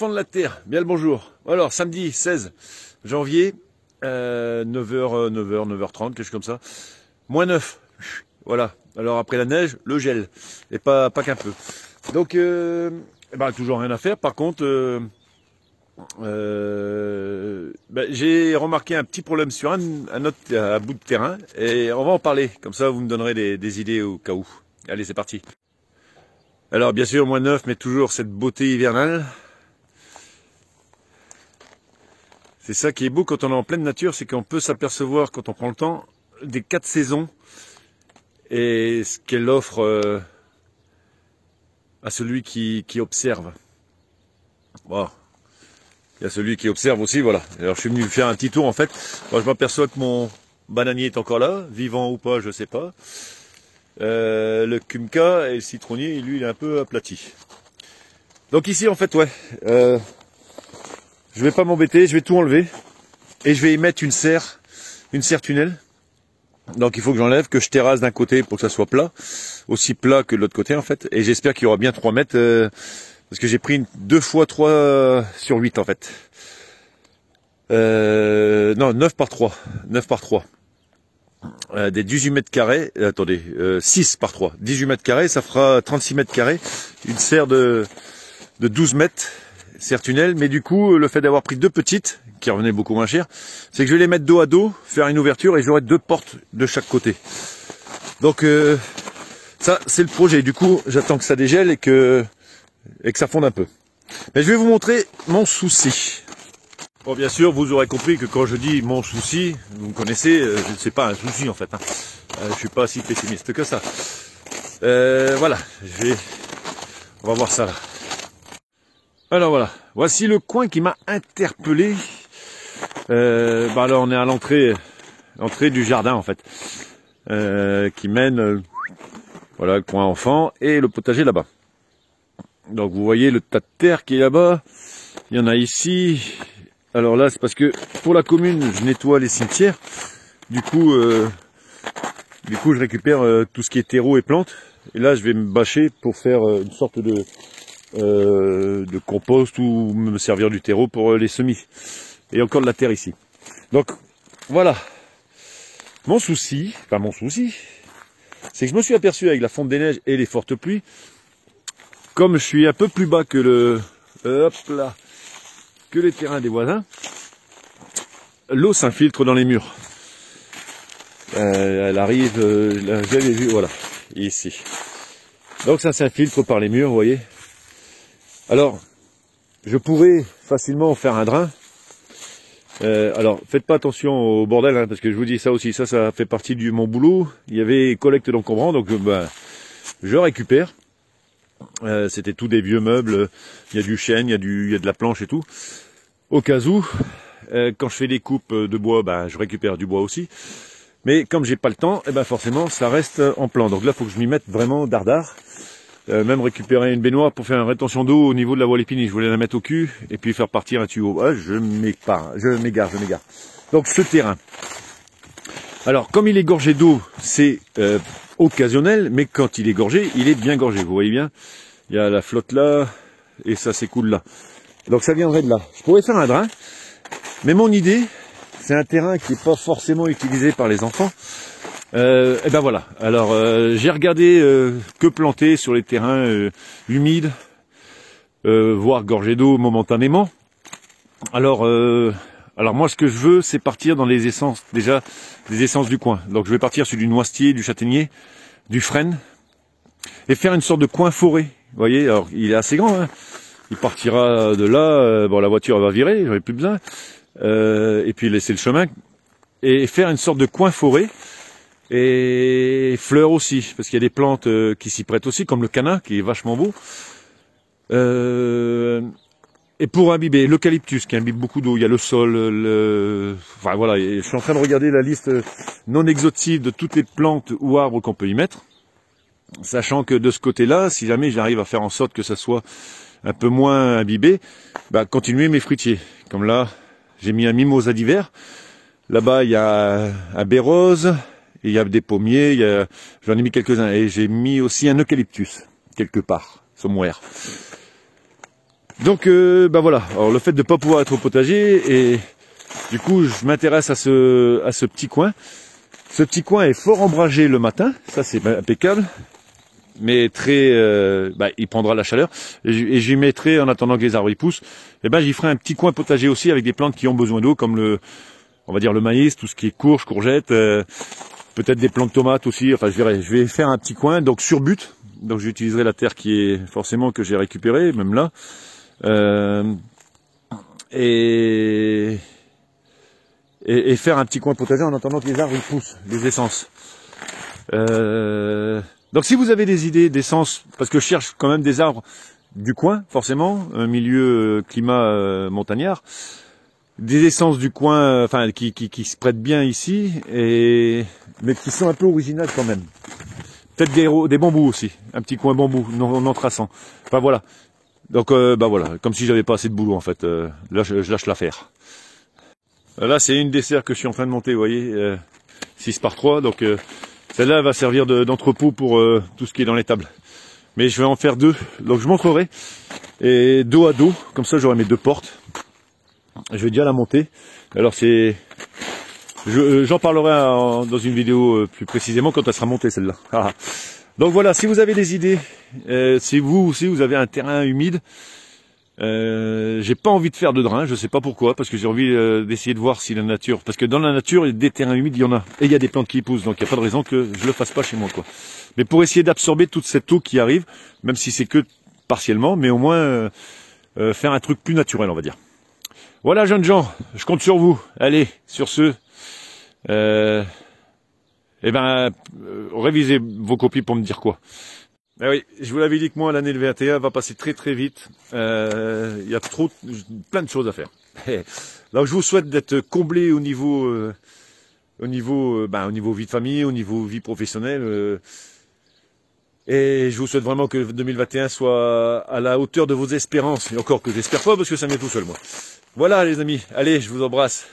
enfants de la Terre, bien le bonjour. Alors, samedi 16 janvier, 9h, 9h30, quelque chose comme ça. Moins 9. Voilà. Alors, après la neige, le gel. Et pas qu'un peu. Donc, toujours rien à faire. Par contre, j'ai remarqué un petit problème sur un autre bout de terrain. Et on va en parler. Comme ça, vous me donnerez des idées au cas où. Allez, c'est parti. Alors, bien sûr, moins 9, mais toujours cette beauté hivernale. C'est ça qui est beau quand on est en pleine nature, c'est qu'on peut s'apercevoir, quand on prend le temps, des 4 saisons et ce qu'elle offre à celui qui observe. Bon. Il y a celui qui observe aussi, voilà. Alors je suis venu faire un petit tour en fait. Moi, je m'aperçois que mon bananier est encore là, vivant ou pas, je sais pas. Le kumka et le citronnier, lui, il est un peu aplati. Donc ici, en fait, ouais. Je vais pas m'embêter, je vais tout enlever et je vais y mettre une serre tunnel. Donc il faut que j'enlève, que je terrasse d'un côté pour que ça soit plat, aussi plat que de l'autre côté en fait. Et j'espère qu'il y aura bien 3 mètres parce que j'ai pris 2 fois 3 sur 8 en fait. Non, 9 par 3. 9 par 3. Des 18 mètres carrés, attendez, 6 par 3. 18 mètres carrés, ça fera 36 mètres carrés. Une serre de 12 mètres. Serre tunnel, mais du coup, le fait d'avoir pris 2 petites, qui revenaient beaucoup moins cher, c'est que je vais les mettre dos à dos, faire une ouverture et j'aurai 2 portes de chaque côté. Donc ça, c'est le projet. Du coup, j'attends que ça dégèle et que ça fonde un peu. Mais je vais vous montrer mon souci. Bon, bien sûr, vous aurez compris que quand je dis mon souci, vous me connaissez, c'est pas un souci en fait. Je suis pas si pessimiste que ça. Voilà, on va voir ça là. Alors voilà, voici le coin qui m'a interpellé. Là on est à l'entrée du jardin en fait, qui mène, voilà, le coin enfant et le potager là-bas. Donc vous voyez le tas de terre qui est là-bas. Il y en a ici. Alors là c'est parce que pour la commune je nettoie les cimetières. Du coup je récupère tout ce qui est terreau et plantes. Et là je vais me bâcher pour faire une sorte de compost ou me servir du terreau pour les semis. Et encore de la terre ici. Donc voilà. Mon souci, c'est que je me suis aperçu avec la fonte des neiges et les fortes pluies, comme je suis un peu plus bas que que les terrains des voisins, l'eau s'infiltre dans les murs. Elle arrive, j'avais vu, voilà, ici. Donc ça s'infiltre par les murs, vous voyez. Alors, je pourrais facilement faire un drain. Alors, faites pas attention au bordel, hein, parce que je vous dis ça aussi, ça fait partie de mon boulot. Il y avait collecte d'encombrants, donc je récupère. C'était tout des vieux meubles. Il y a du chêne, il y a de la planche et tout. Au cas où, quand je fais des coupes de bois, je récupère du bois aussi. Mais comme j'ai pas le temps, forcément, ça reste en plan. Donc là, il faut que je m'y mette vraiment dardard. Même récupérer une baignoire pour faire une rétention d'eau au niveau de la voie Lépini. Je voulais la mettre au cul et puis faire partir un tuyau. Ah, je m'égare. Donc ce terrain. Alors comme il est gorgé d'eau, c'est occasionnel, mais quand il est gorgé, il est bien gorgé. Vous voyez bien, il y a la flotte là et ça s'écoule là. Donc ça viendrait de là. Je pourrais faire un drain, mais mon idée, c'est un terrain qui n'est pas forcément utilisé par les enfants. Voilà. Alors j'ai regardé que planter sur les terrains humides, voire gorgés d'eau momentanément. Alors moi ce que je veux, c'est partir dans les essences, déjà des essences du coin. Donc je vais partir sur du noisetier, du châtaignier, du frêne, et faire une sorte de coin forêt. Vous voyez, alors il est assez grand, hein. Il partira de là, la voiture va virer, j'aurai plus besoin, et puis laisser le chemin, et faire une sorte de coin forêt. Et fleurs aussi, parce qu'il y a des plantes qui s'y prêtent aussi, comme le canna, qui est vachement beau. Et pour imbiber, l'eucalyptus, qui imbibe beaucoup d'eau. Il y a le sol, enfin voilà, je suis en train de regarder la liste non exhaustive de toutes les plantes ou arbres qu'on peut y mettre. Sachant que de ce côté-là, si jamais j'arrive à faire en sorte que ça soit un peu moins imbibé, continuer mes fruitiers. Comme là, j'ai mis un mimosa d'hiver. Là-bas, il y a un baie rose. Il y a des pommiers, j'en ai mis quelques-uns. Et j'ai mis aussi un eucalyptus, quelque part, somewhere. Donc bah voilà, alors le fait de ne pas pouvoir être au potager, et du coup je m'intéresse à ce petit coin. Ce petit coin est fort ombragé le matin, ça c'est impeccable, mais très, il prendra la chaleur, et j'y mettrai, en attendant que les arbres y poussent, et ben j'y ferai un petit coin potager aussi avec des plantes qui ont besoin d'eau, comme on va dire le maïs, tout ce qui est courge, courgettes, peut-être des plantes de tomates aussi. Enfin je vais faire un petit coin, donc sur but, donc j'utiliserai la terre qui est forcément que j'ai récupérée, même là. Et faire un petit coin potager en attendant que les arbres ils poussent, les essences. Donc si vous avez des idées d'essences, parce que je cherche quand même des arbres du coin, forcément, un milieu climat montagnard, des essences du coin, enfin qui se prêtent bien ici, mais qui sont un peu originales quand même. Peut-être des bambous aussi, un petit coin bambou non traçant. Enfin voilà. Donc voilà, comme si j'avais pas assez de boulot en fait. Là je lâche l'affaire. Là c'est une des serres que je suis en train de monter, vous voyez, 6 par 3, donc celle-là va servir d'entrepôt pour tout ce qui est dans les tables. Mais je vais en faire 2, donc je montrerai. Et dos à dos, comme ça j'aurai mes 2 portes. Je vais déjà la monter. Alors j'en parlerai dans une vidéo plus précisément quand elle sera montée celle-là. Donc voilà, si vous avez des idées, si vous aussi vous avez un terrain humide, j'ai pas envie de faire de drain, je sais pas pourquoi, parce que j'ai envie d'essayer de voir si la nature, parce que dans la nature, des terrains humides, il y en a, et il y a des plantes qui y poussent, donc il n'y a pas de raison que je le fasse pas chez moi, quoi. Mais pour essayer d'absorber toute cette eau qui arrive, même si c'est que partiellement, mais au moins faire un truc plus naturel, on va dire. Voilà, jeunes gens, je compte sur vous. Allez, sur ce, révisez vos copies pour me dire quoi. Eh oui, je vous l'avais dit que moi, l'année de 21 va passer très très vite. Il y a plein de choses à faire. Donc je vous souhaite d'être comblé au niveau vie de famille, au niveau vie professionnelle. Et je vous souhaite vraiment que 2021 soit à la hauteur de vos espérances. Et encore que j'espère pas parce que ça vient tout seul, moi. Voilà les amis, allez, je vous embrasse.